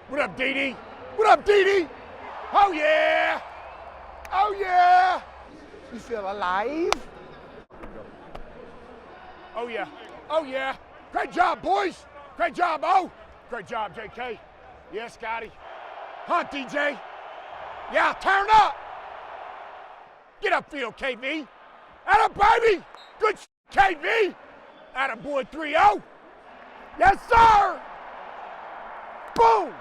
What up, Dee? What up, Dee? Oh, yeah. Oh, yeah. You feel alive? Oh, yeah. Oh, yeah. Great job, boys. Great job, O. Great job, JK. Yeah, Scotty. Huh, DJ? Yeah, turn up. Get upfield, KV. Atta baby. Good KV. Atta boy 3-0. Yes, sir. Boom.